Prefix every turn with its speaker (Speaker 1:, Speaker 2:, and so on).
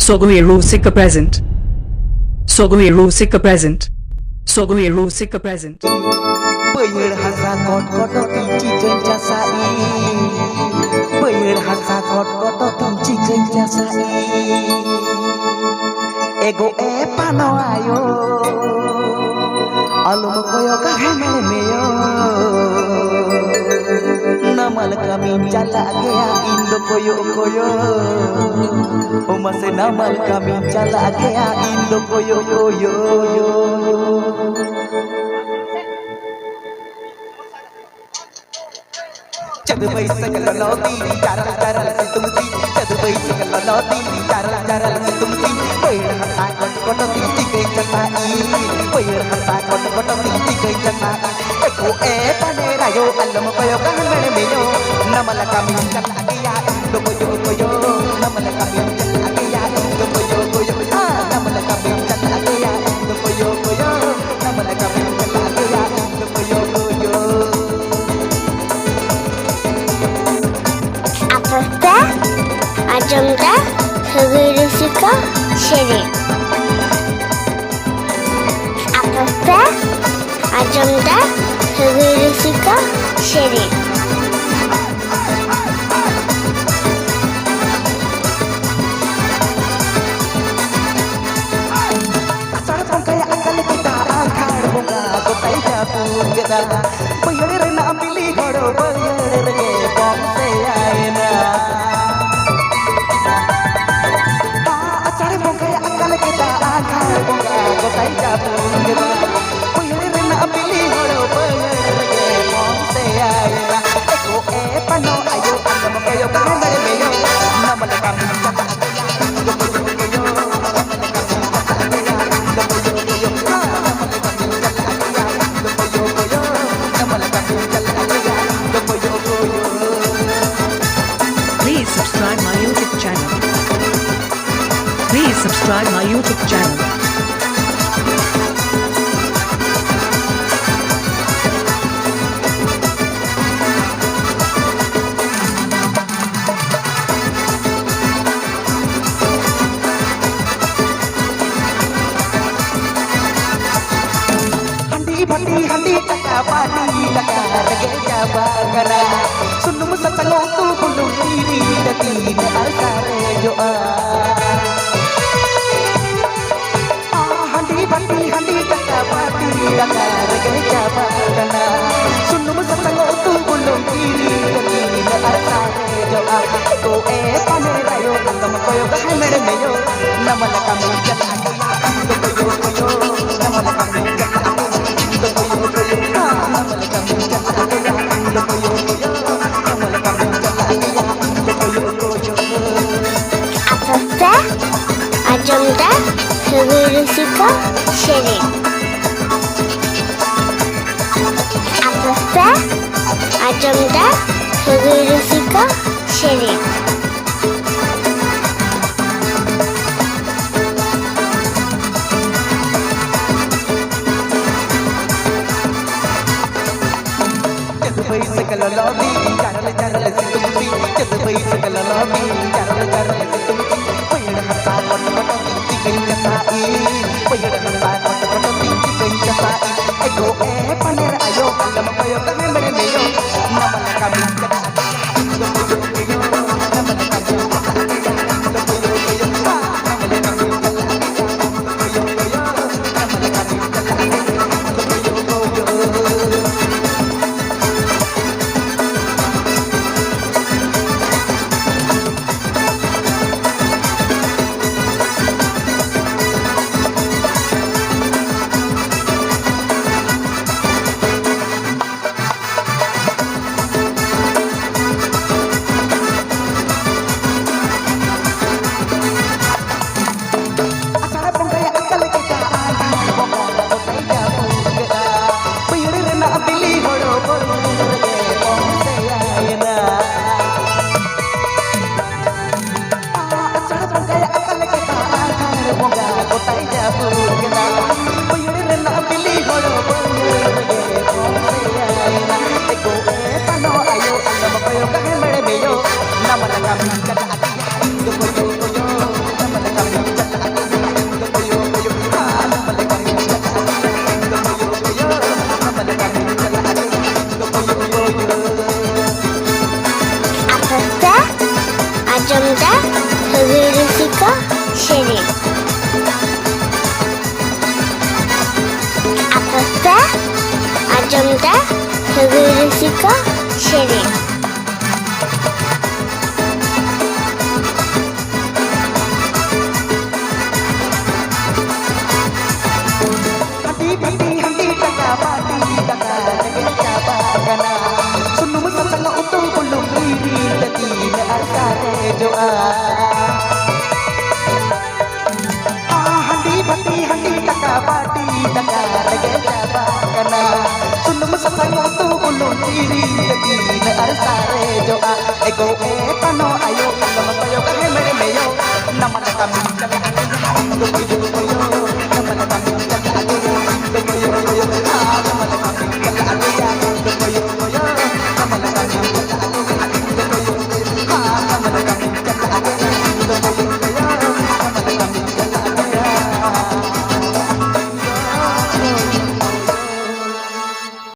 Speaker 1: Sogomiru Sika present. Sogomiru Sika present. Sogomiru Sika present.
Speaker 2: Bayar hasa kot koto tinci kenca sai. Bayar hasa kot koto tinci kenca sai. Ego pano ayo. Alum koyo kahane meyo. Namal kami jala gaya indo koyo koyo. Omase namal kami jala gaya indo koyo koyo. Jadu bayi segala lodi, jaral jaral situmti. Jadu bayi segala lodi, jaral jaral situmti. Bayar hasa kot koto tinci kenca sai. Bayar hasa kot koto tinci kenca sai. Eko panera yo alam koyo kahane meyo. Namala kami jala gaya indo koyo koyo. Namala kami jala gaya indo koyo koyo. Namala kami jala gaya indo koyo koyo. Namala kami jala gaya indo koyo koyo.
Speaker 3: Apakah ajamda kegerusuka syirik? Apakah ajamda kegerusuka syirik?
Speaker 2: Asal kaya akal kita akar bunga kotai japun geda. Bayar na amili horo bayar ge pom se aena. Asal kaya akal kita akar bunga kotai japun geda. Bayar na amili horo bayar ge pom se aena. Eko pano ayo alam kayo kahane meyo. Namala kami jata
Speaker 1: Please subscribe my YouTube channel. Please subscribe my YouTube channel.
Speaker 2: handi taka pati taka rage jabagara sunum sasango tu bulung diri dati ne alkare joa handi taka pati taka rage jabagara sunum sasango tu bulung diri dati ne alkare joa ko panera yo angam koyo kahane meyo namala kami jala koyo koyo namala kami jala
Speaker 3: Apakah ajamda kegerusuka syirik? Apakah ajamda kegerusuka syirik?
Speaker 2: bayi segala lodi, jaral jaral situmti. Jadu bayi segala lodi, jaral jaral situmti. Bayar hasa kot koto tinci kenca sai. Bayar hasa kot koto tinci kenca sai. Ego panera ayo alam koyo kahane meyo. Namala kami jala indo koyo koyo. Namala kami jala indo koyo koyo. Namala kami jala indo koyo koyo. Namala kami jala indo koyo koyo.
Speaker 3: Ajamda Hagirusika Sherry. Apasta Ajamda Hagirusika Sherry.
Speaker 2: Handi taka pati taka lagi jaba kana sunum sasang utung kulung riri tati na arsare joa handi taka pati taka lagi jaba kana sunum sasang utung kulung riri tati na arsare joa ego tano ayo